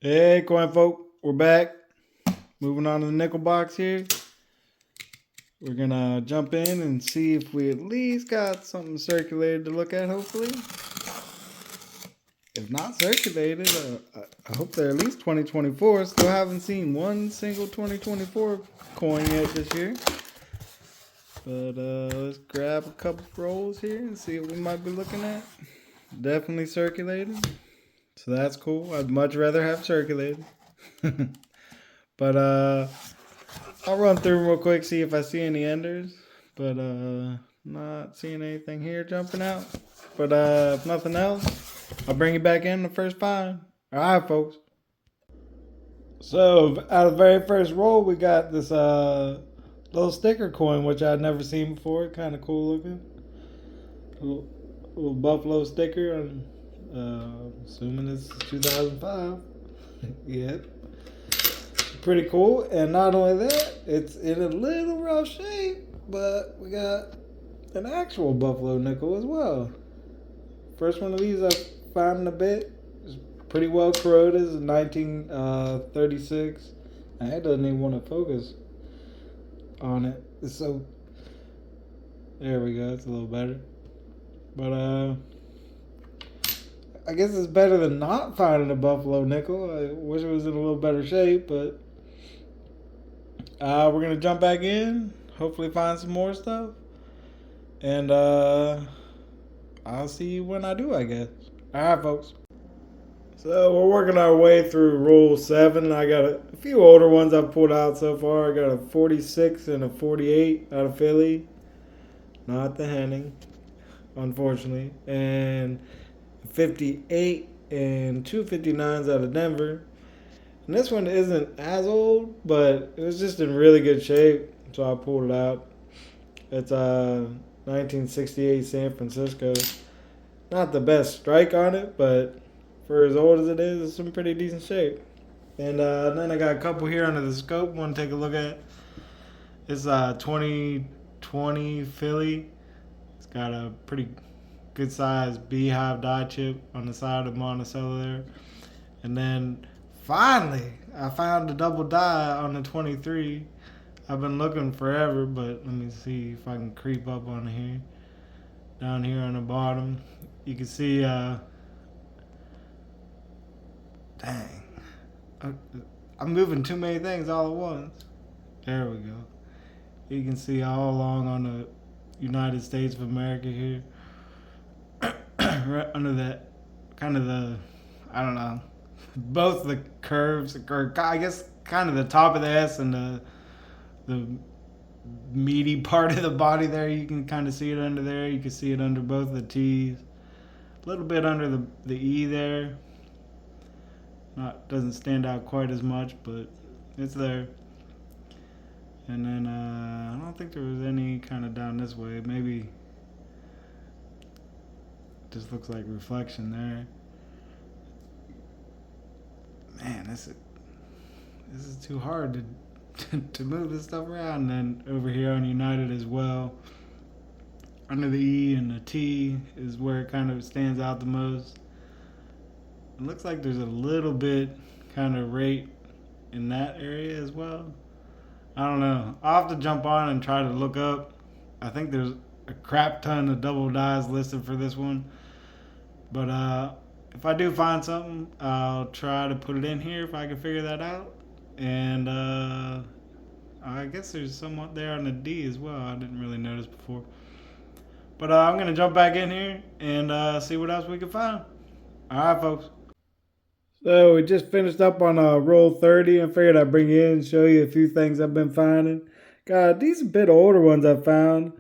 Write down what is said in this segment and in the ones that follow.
Hey, coin folk, we're back. Moving on to the nickel box here. We're gonna jump in and see if we at least got something circulated to look at. Hopefully, if not circulated, I hope they're at least 2024. Still haven't seen one single 2024 coin yet this year. But let's grab a couple rolls here and see what we might be looking at. Definitely circulated, so that's cool. I'd much rather have circulated. But I'll run through real quick, see if I see any enders. But not seeing anything here jumping out. But if nothing else, I'll bring you back in the first find. All right, folks. So out of the very first roll, we got this little sticker coin, which I'd never seen before. Kind of cool looking. Little buffalo sticker. Assuming it's 2005. Yep. Pretty cool. And not only that, it's in a little rough shape, but we got an actual buffalo nickel as well. First one of these I've found in a bit. It's pretty well corroded. It's 1936. It doesn't even want to focus on it. So there we go. It's a little better. But I guess it's better than not finding a buffalo nickel. I wish it was in a little better shape, but we're gonna jump back in. Hopefully find some more stuff. And I'll see you when I do, I guess. All right, folks. So we're working our way through Rule 7. I got a few older ones I've pulled out so far. I got a 46 and a 48 out of Philly. Not the Henning, unfortunately. And 58 and two 59s out of Denver. And this one isn't as old, but it was just in really good shape. So I pulled it out. It's 1968 San Francisco. Not the best strike on it, but for as old as it is, it's in pretty decent shape. And then I got a couple here under the scope. Want to take a look at? It's 2020 Philly. It's got a pretty good sized beehive die chip on the side of Monticello there. And then finally, I found a double die on the 23. I've been looking forever, but let me see if I can creep up on here. Down here on the bottom, you can see, dang, I'm moving too many things all at once. There we go. You can see all along on the United States of America here. Right under that, kind of the, I don't know, both the curves, or I guess kind of the top of the S and the meaty part of the body there. You can kind of see it under there. You can see it under both the T's. A little bit under the E there. Not doesn't stand out quite as much, but it's there. And then I don't think there was any kind of down this way. Maybe just looks like reflection there. Man, this is too hard to move this stuff around. And then over here on United as well, under the E and the T is where it kind of stands out the most. It looks like there's a little bit kind of rate in that area as well. I don't know. I'll have to jump on and try to look up. I think there's a crap ton of double dies listed for this one. But if I do find something, I'll try to put it in here if I can figure that out. And I guess there's somewhat there on the D as well. I didn't really notice before. But I'm going to jump back in here and see what else we can find. All right, folks. So we just finished up on roll 30 and figured I'd bring you in and show you a few things I've been finding. Got a decent bit of older ones I found.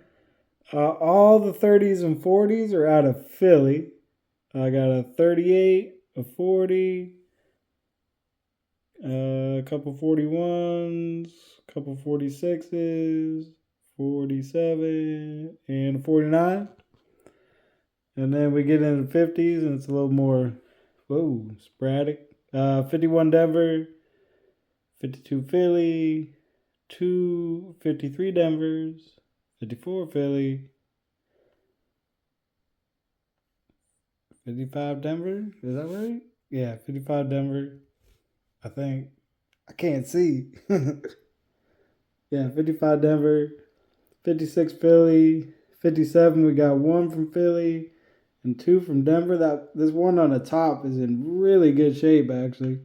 All the 30s and 40s are out of Philly. I got a 38, a 40, a couple 41s, a couple 46s, 47, and a 49. And then we get into the 50s and it's a little more, sporadic. 51 Denver, 52 Philly, 53 Denvers, 54 Philly, 55 Denver. Is that right? Yeah, 55 Denver, I think. I can't see. Yeah, 55 Denver, 56 Philly, 57 we got one from Philly and two from Denver. That this one on the top is in really good shape actually.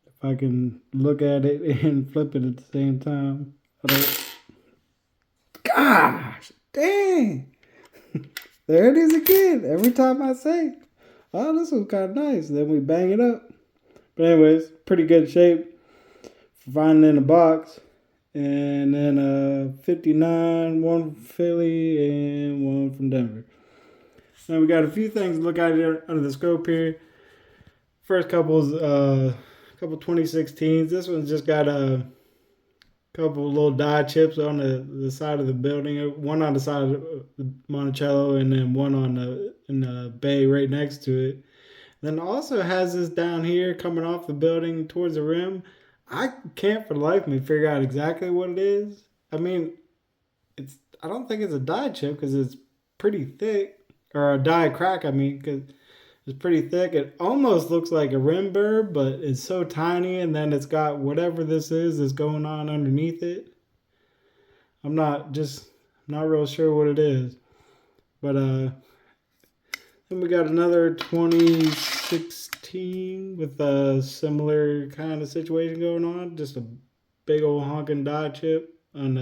If I can look at it and flip it at the same time. Gosh, dang. There it is again. Every time I say, oh, this was kind of nice. Then we bang it up. But anyways, pretty good shape for finding in the box. And then 59, one from Philly and one from Denver. Now we got a few things to look at here under the scope here. First couple's couple 2016s. This one's just got a couple little die chips on the side of the building. One on the side of the Monticello and then one on in the bay right next to it. Then also has this down here coming off the building towards the rim. I can't for the life of me figure out exactly what it is. I mean, I don't think it's a die chip because it's pretty thick, or a die crack. I mean, because it's pretty thick. It almost looks like a rim burr, but it's so tiny, and then it's got whatever this is that's going on underneath it. I'm not real sure what it is, but then we got another 2016 with a similar kind of situation going on. Just a big old honking die chip on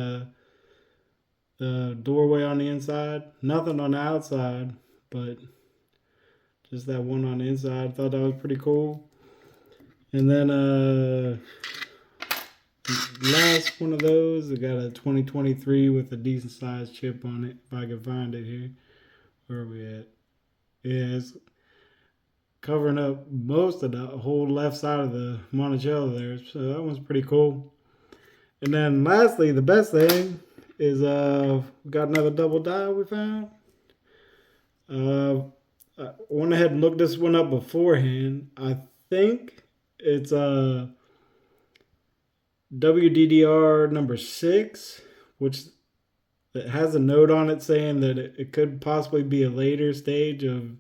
the doorway on the inside. Nothing on the outside, but just that one on the inside. I thought that was pretty cool. And then last one of those, I got a 2023 with a decent sized chip on it. If I can find it here. Where are we at? Yeah, it's covering up most of the whole left side of the Monticello there. So that one's pretty cool. And then lastly, the best thing is we got another double die we found. I went ahead and looked this one up beforehand. I think it's WDDR number 6, which it has a note on it saying that it could possibly be a later stage of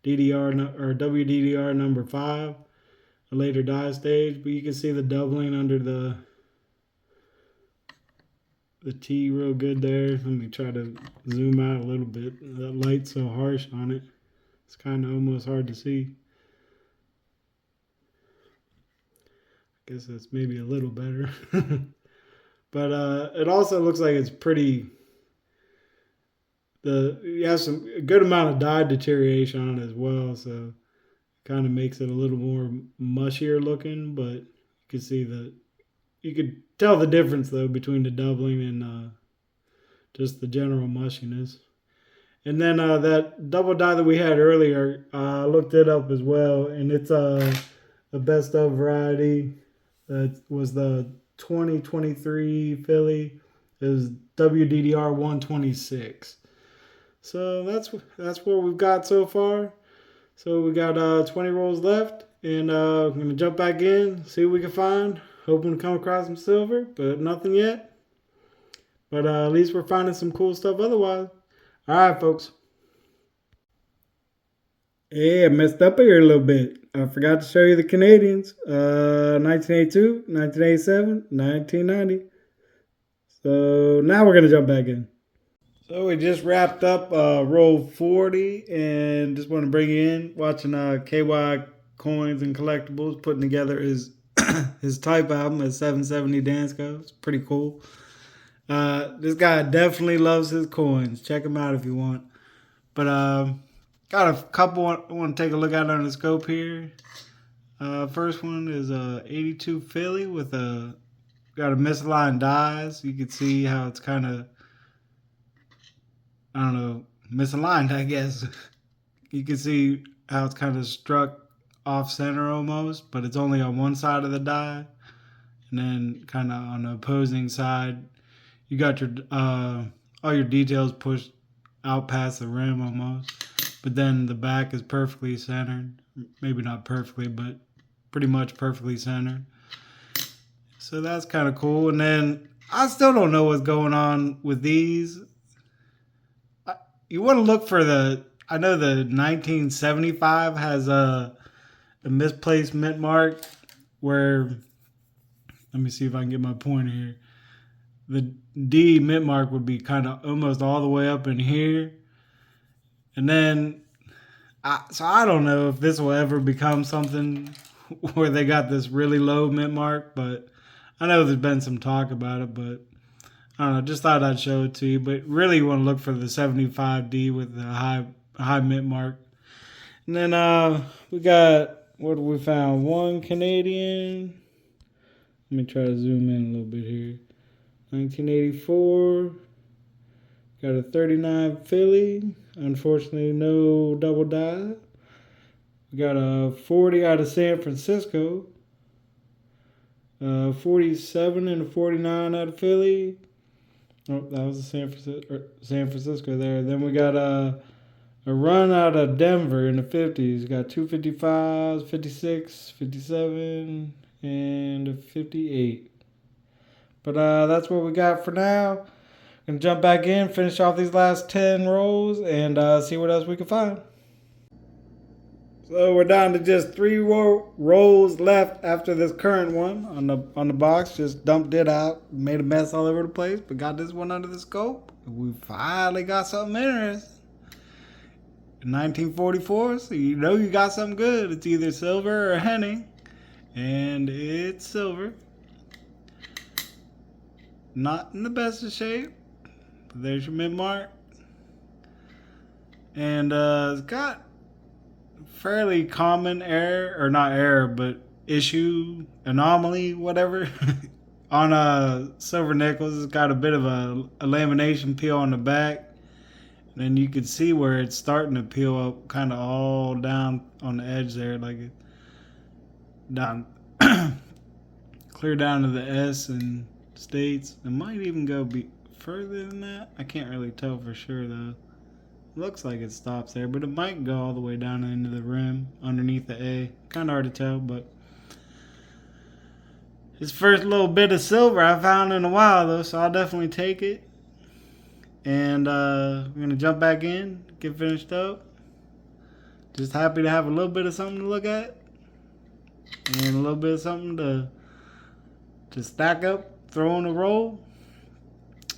DDR or WDDR number 5, a later die stage. But you can see the doubling under the T real good there. Let me try to zoom out a little bit. That light's so harsh on it. It's kind of almost hard to see. I guess that's maybe a little better. But it also looks like it's pretty. You have a good amount of dye deterioration on it as well, so it kind of makes it a little more mushier looking. But you can see you could tell the difference though between the doubling and just the general mushiness. And then that double die that we had earlier, I looked it up as well, and it's a best of variety. That was the 2023 Philly. It was WDDR 126. So that's what we've got so far. So we got 20 rolls left, and I'm gonna jump back in, see what we can find. Hoping to come across some silver, but nothing yet. But at least we're finding some cool stuff otherwise. All right, folks. Yeah, I messed up here a little bit. I forgot to show you the Canadians. 1982, 1987, 1990. So now we're going to jump back in. So we just wrapped up roll 40 and just want to bring you in watching KY Coins and Collectibles putting together his his type album, his 770 Dansko. It's pretty cool. This guy definitely loves his coins. Check him out if you want. But got a couple I want to take a look at on the scope here. First one is 82 Philly with got a misaligned dies. You can see how it's kind of, I don't know, misaligned, I guess. You can see how it's kind of struck off center almost, but it's only on one side of the die. And then kind of on the opposing side, you got your all your details pushed out past the rim almost. But then the back is perfectly centered. Maybe not perfectly, but pretty much perfectly centered. So that's kind of cool. And then I still don't know what's going on with these. You want to look for I know the 1975 has a misplaced mint mark where, let me see if I can get my pointer here. The D mint mark would be kind of almost all the way up in here. And then, so I don't know if this will ever become something where they got this really low mint mark, but I know there's been some talk about it, but I don't know, just thought I'd show it to you. But really you want to look for the 75D with the high mint mark. And then we got, what we found? One Canadian. Let me try to zoom in a little bit here. 1984. Got a 39 Philly. Unfortunately, no double die. We got a 40 out of San Francisco. 47 and a 49 out of Philly. Oh, that was the San Francisco there. Then we got a run out of Denver in the 50s. Got 255s, 56, 57, and a 58. But that's what we got for now. Gonna jump back in, finish off these last 10 rows, and see what else we can find. So we're down to just 3 rows left after this current one on the box. Just dumped it out, made a mess all over the place, but got this one under the scope. We finally got something interesting. In 1944, so you know you got something good. It's either silver or Henny, and it's silver. Not in the best of shape, but there's your mint mark. And it's got fairly common error, or not error, but issue, anomaly, whatever. On silver nickels, it's got a bit of a lamination peel on the back. And then you can see where it's starting to peel up kind of all down on the edge there, like it down clear down to the S and states. It might even go further than that. I can't really tell for sure though. Looks like it stops there, but it might go all the way down into the rim underneath the A. Kind of hard to tell, but this first little bit of silver I found in a while though, so I'll definitely take it. And we're gonna jump back in, get finished up. Just happy to have a little bit of something to look at, and a little bit of something to stack up, throw in a roll.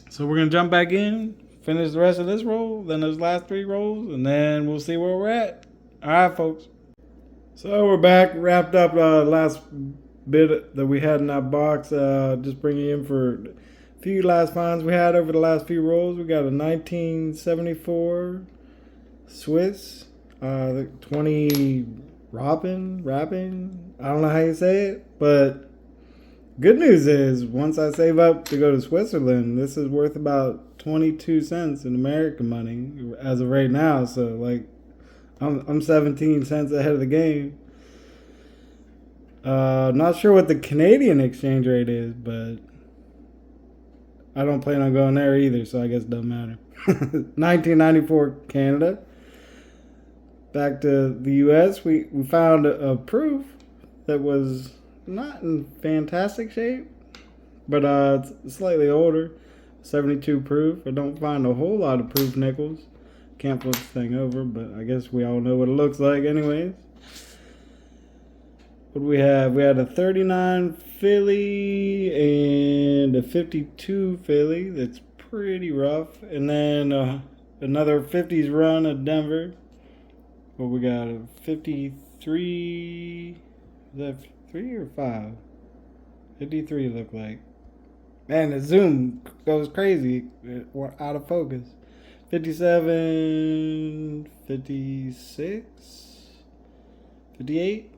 So we're gonna jump back in, finish the rest of this roll, then those last 3 rolls, and then we'll see where we're at. All right, folks. So we're back, wrapped up last bit that we had in that box. Just bringing in for a few last finds we had over the last few rolls. We got a 1974 Swiss, 20 Rappin. I don't know how you say it, but good news is once I save up to go to Switzerland, this is worth about 22 cents in American money as of right now. So like I'm 17 cents ahead of the game. Not sure what the Canadian exchange rate is, but I don't plan on going there either, so I guess it doesn't matter. 1994 Canada. Back to the US, we found a proof that was not in fantastic shape, but it's slightly older. 72 proof. I don't find a whole lot of proof nickels. Can't flip this thing over, but I guess we all know what it looks like anyways. What do we have? We had a 39 Philly and a 52 Philly. That's pretty rough. And then another 50s run at Denver. What we got? A 53. Is that 3 or 5? 53 look like. Man, the zoom goes crazy. We're out of focus. 57, 56, 58.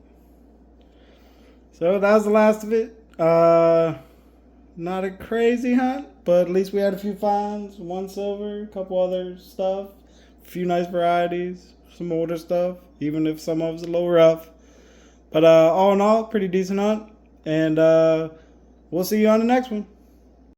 So that was the last of it. Not a crazy hunt, but at least we had a few finds. 1 silver, a couple other stuff, a few nice varieties, some older stuff, even if some of it's a little rough. But all in all, pretty decent hunt. And we'll see you on the next one.